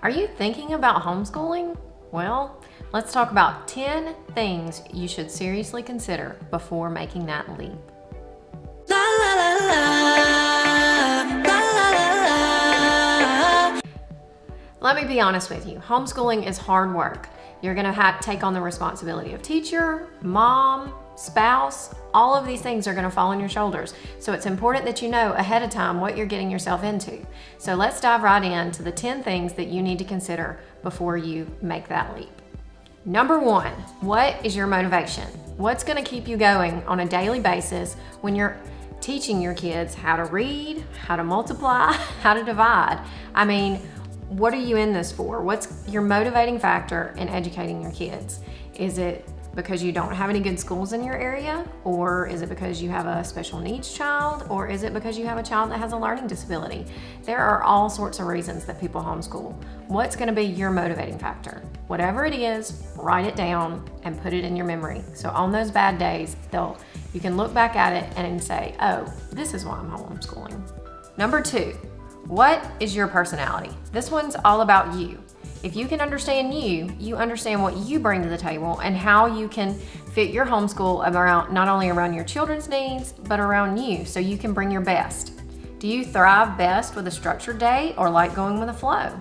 Are you thinking about homeschooling? Well, let's talk about 10 things you should seriously consider before making that leap. Let me be honest with you, homeschooling is hard work. You're gonna have to take on the responsibility of teacher, mom, spouse. All of these things are gonna fall on your shoulders. So it's important that you know ahead of time what you're getting yourself into. So let's dive right into the 10 things that you need to consider before you make that leap. Number 1, what is your motivation? What's gonna keep you going on a daily basis when you're teaching your kids how to read, how to multiply, how to divide? I mean, what are you in this for? What's your motivating factor in educating your kids? Is it because you don't have any good schools in your area? Or is it because you have a special needs child? Or is it because you have a child that has a learning disability? There are all sorts of reasons that people homeschool. What's gonna be your motivating factor? Whatever it is, write it down and put it in your memory. So on those bad days, you can look back at it and say, oh, this is why I'm homeschooling. Number 2, what is your personality? This one's all about you. If you can understand you understand what you bring to the table and how you can fit your homeschool around, not only around your children's needs, but around you, so you can bring your best. Do you thrive best with a structured day or like going with the flow?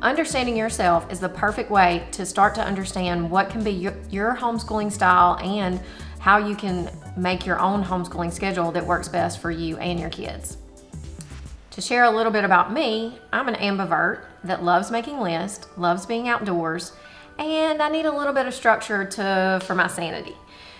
Understanding yourself is the perfect way to start to understand what can be your homeschooling style and how you can make your own homeschooling schedule that works best for you and your kids. To share a little bit about me, I'm an ambivert that loves making lists, loves being outdoors, and I need a little bit of structure for my sanity.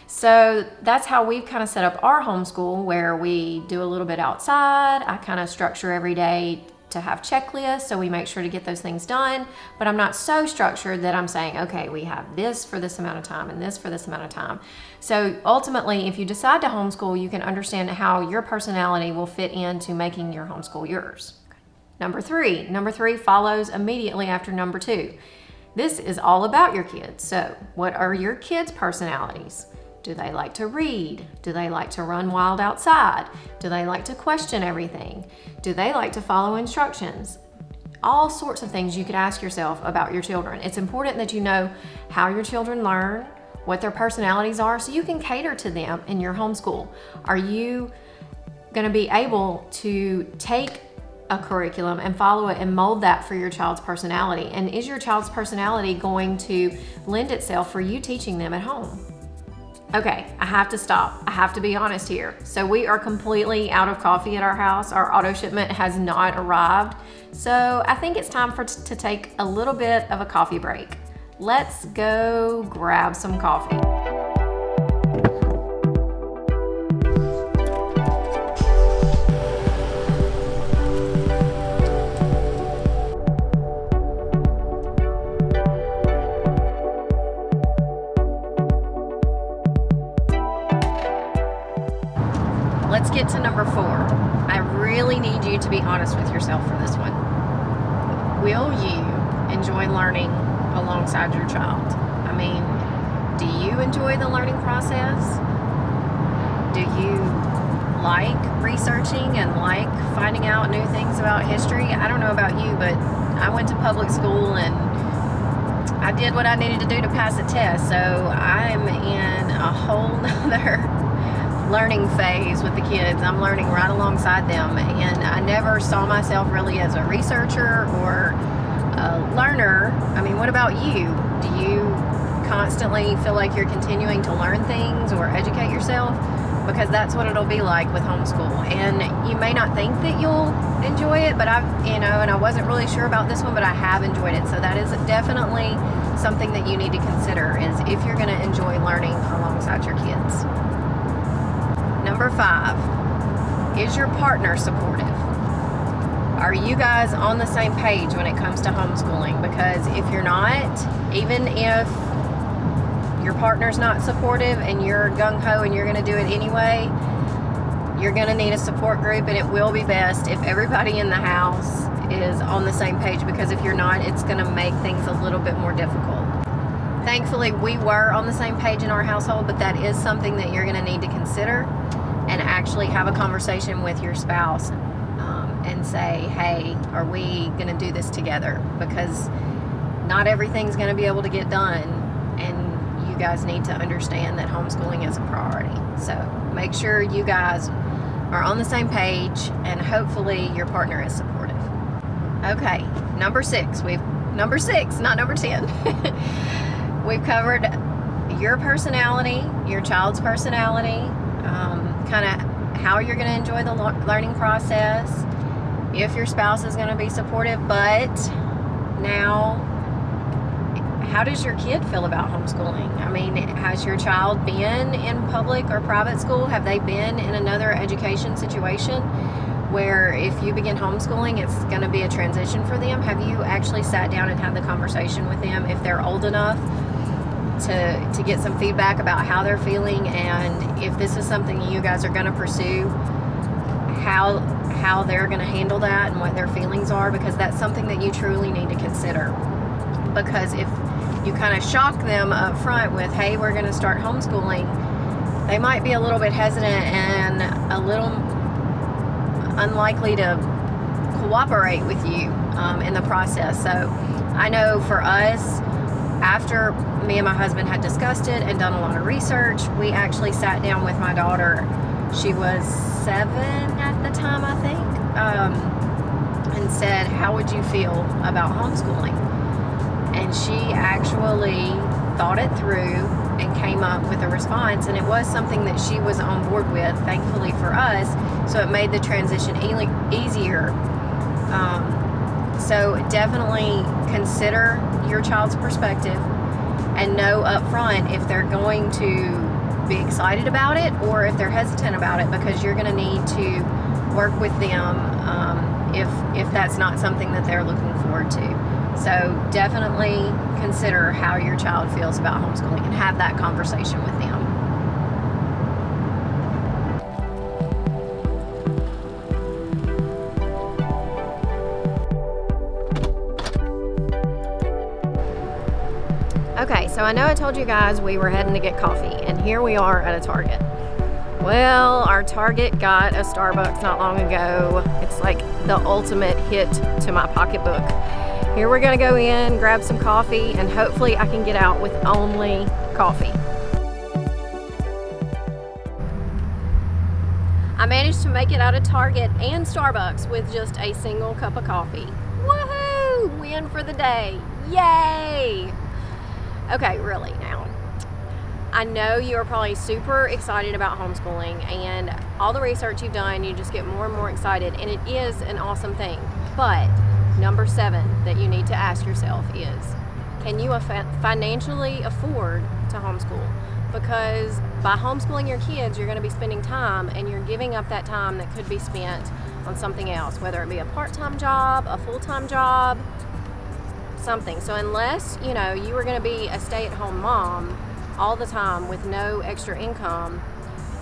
So that's how we've kind of set up our homeschool, where we do a little bit outside. I kind of structure every day to have checklists, so we make sure to get those things done, but I'm not so structured that I'm saying, okay, we have this for this amount of time and this for this amount of time. So ultimately, if you decide to homeschool, you can understand how your personality will fit into making your homeschool yours. Number 3 follows immediately after number 2. This is all about your kids. So what are your kids' personalities? Do they like to read? Do they like to run wild outside? Do they like to question everything? Do they like to follow instructions? All sorts of things you could ask yourself about your children. It's important that you know how your children learn, what their personalities are, so you can cater to them in your homeschool. Are you going to be able to take a curriculum and follow it and mold that for your child's personality? And is your child's personality going to lend itself for you teaching them at home? Okay, I have to stop. I have to be honest here. So we are completely out of coffee at our house. Our auto shipment has not arrived. So I think it's time to take a little bit of a coffee break. Let's go grab some coffee. Let's get to number 4. I really need you to be honest with yourself for this one. Will you enjoy learning alongside your child? I mean, do you enjoy the learning process? Do you like researching and like finding out new things about history? I don't know about you, but I went to public school and I did what I needed to do to pass a test. So I'm in a whole nother learning phase with the kids. I'm learning right alongside them, and I never saw myself really as a researcher or a learner. I mean, what about you? Do you constantly feel like you're continuing to learn things or educate yourself? Because that's what it'll be like with homeschool. And you may not think that you'll enjoy it, but and I wasn't really sure about this one, but I have enjoyed it. So that is definitely something that you need to consider, is if you're going to enjoy learning alongside your kids. Number 5, is your partner supportive? Are you guys on the same page when it comes to homeschooling? Because if you're not, even if your partner's not supportive and you're gung-ho and you're going to do it anyway, you're going to need a support group, and it will be best if everybody in the house is on the same page, because if you're not, it's going to make things a little bit more difficult. Thankfully, we were on the same page in our household, but that is something that you're going to need to consider and actually have a conversation with your spouse and say, hey, are we going to do this together? Because not everything's going to be able to get done, and you guys need to understand that homeschooling is a priority. So make sure you guys are on the same page, and hopefully your partner is supportive. Okay, number 6, not number 10. We've covered your personality, your child's personality, kind of how you're going to enjoy the learning process, if your spouse is going to be supportive. But now, how does your kid feel about homeschooling? I mean, has your child been in public or private school? Have they been in another education situation where if you begin homeschooling, it's going to be a transition for them? Have you actually sat down and had the conversation with them, if they're old enough to get some feedback about how they're feeling, and if this is something you guys are going to pursue, how they're going to handle that and what their feelings are? Because that's something that you truly need to consider. Because if you kind of shock them up front with, hey, we're going to start homeschooling, they might be a little bit hesitant and a little unlikely to cooperate with you in the process. So I know for us, after me and my husband had discussed it and done a lot of research, we actually sat down with my daughter. She was 7 at the time, I think, and said, how would you feel about homeschooling? And she actually thought it through and came up with a response, and it was something that she was on board with, thankfully for us, so it made the transition easier. So definitely consider your child's perspective and know up front if they're going to be excited about it or if they're hesitant about it, because you're going to need to work with them if that's not something that they're looking forward to. So definitely consider how your child feels about homeschooling and have that conversation with them. Okay, so I know I told you guys we were heading to get coffee, and here we are at a Target. Well, our Target got a Starbucks not long ago. It's like the ultimate hit to my pocketbook. Here we're gonna go in, grab some coffee, and hopefully I can get out with only coffee. I managed to make it out of Target and Starbucks with just a single cup of coffee. Woohoo! Win for the day. Yay! Okay, really now. I know you're probably super excited about homeschooling, and all the research you've done, you just get more and more excited, and it is an awesome thing. But number 7 that you need to ask yourself is, can you financially afford to homeschool? Because by homeschooling your kids, you're going to be spending time, and you're giving up that time that could be spent on something else, whether it be a part-time job, a full-time job, something. So unless you were going to be a stay-at-home mom all the time with no extra income,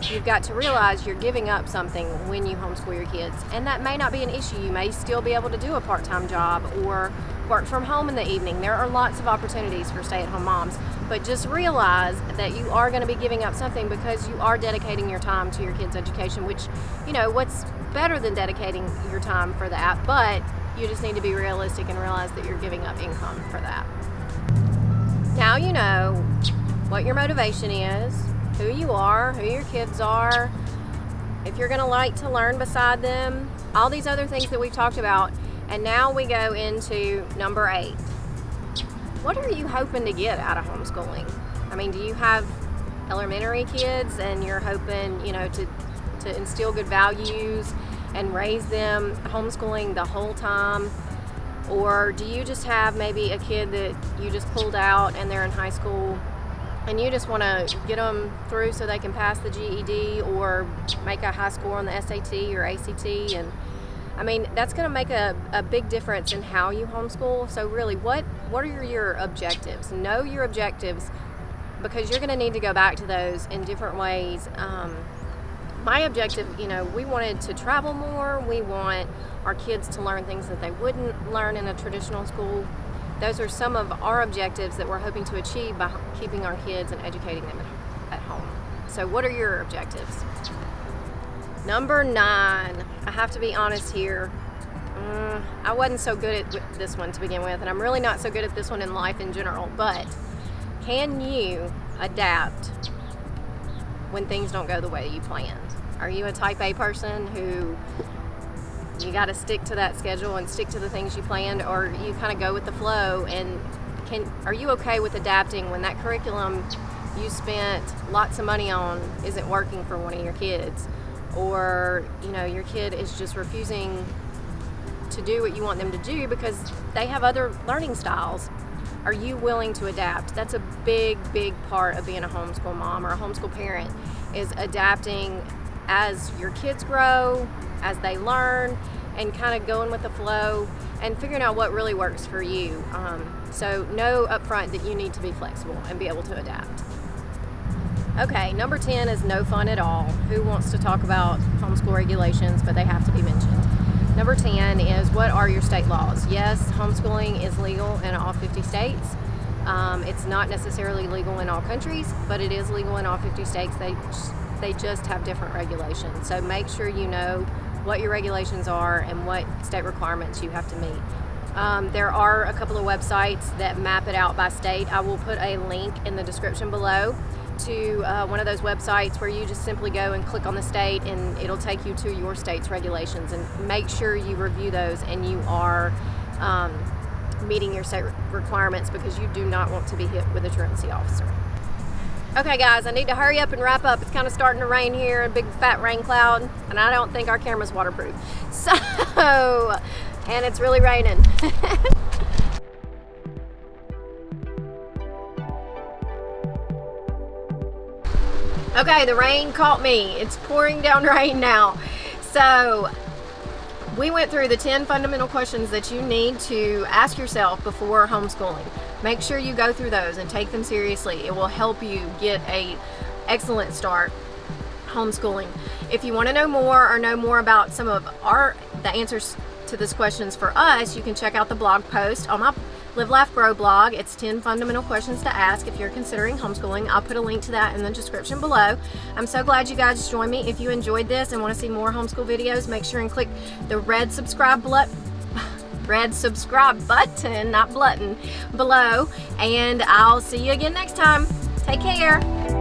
you've got to realize you're giving up something when you homeschool your kids. And that may not be an issue. You may still be able to do a part-time job or work from home in the evening. There are lots of opportunities for stay-at-home moms, but just realize that you are going to be giving up something because you are dedicating your time to your kids' education, which, what's better than dedicating your time for that? But you just need to be realistic and realize that you're giving up income for that. Now you know what your motivation is, who you are, who your kids are, if you're going to like to learn beside them, all these other things that we've talked about. And now we go into number 8. What are you hoping to get out of homeschooling? I mean, do you have elementary kids and you're hoping, to instill good values and raise them homeschooling the whole time? Or do you just have maybe a kid that you just pulled out and they're in high school and you just want to get them through so they can pass the GED or make a high score on the SAT or ACT? And I mean, that's going to make a big difference in how you homeschool. So really, what are your objectives? Know your objectives, because you're going to need to go back to those in different ways. My objective, we wanted to travel more. We want our kids to learn things that they wouldn't learn in a traditional school. Those are some of our objectives that we're hoping to achieve by keeping our kids and educating them at home. So what are your objectives? Number 9, I have to be honest here, I wasn't so good at this one to begin with, and I'm really not so good at this one in life in general, but can you adapt when things don't go the way you planned? Are you a type A person who you got to stick to that schedule and stick to the things you planned, or you kind of go with the flow? And are you okay with adapting when that curriculum you spent lots of money on isn't working for one of your kids, or your kid is just refusing to do what you want them to do because they have other learning styles? Are you willing to adapt? That's a big part of being a homeschool mom or a homeschool parent, is adapting as your kids grow, as they learn, and kind of going with the flow and figuring out what really works for you. So know up front that you need to be flexible and be able to adapt. Okay, number 10 is no fun at all. Who wants to talk about homeschool regulations, but they have to be mentioned? Number 10 is, what are your state laws? Yes, homeschooling is legal in all 50 states. It's not necessarily legal in all countries, but it is legal in all 50 states. They just have different regulations. So make sure you know what your regulations are and what state requirements you have to meet. There are a couple of websites that map it out by state. I will put a link in the description below to one of those websites where you just simply go and click on the state, and it'll take you to your state's regulations. And make sure you review those and you are meeting your state requirements, because you do not want to be hit with a truancy officer. Okay guys, I need to hurry up and wrap up. It's kind of starting to rain here, a big fat rain cloud, and I don't think our camera's waterproof. So, and it's really raining. Okay, the rain caught me. It's pouring down rain now. So we went through the 10 fundamental questions that you need to ask yourself before homeschooling. Make sure you go through those and take them seriously. It will help you get an excellent start homeschooling. If you want to know more or know more about some of the answers to these questions for us, you can check out the blog post on my Live, Laugh, Grow blog. It's 10 fundamental questions to ask if you're considering homeschooling. I'll put a link to that in the description below. I'm so glad you guys joined me. If you enjoyed this and want to see more homeschool videos, make sure and click the red subscribe button, not button, below. And I'll see you again next time. Take care.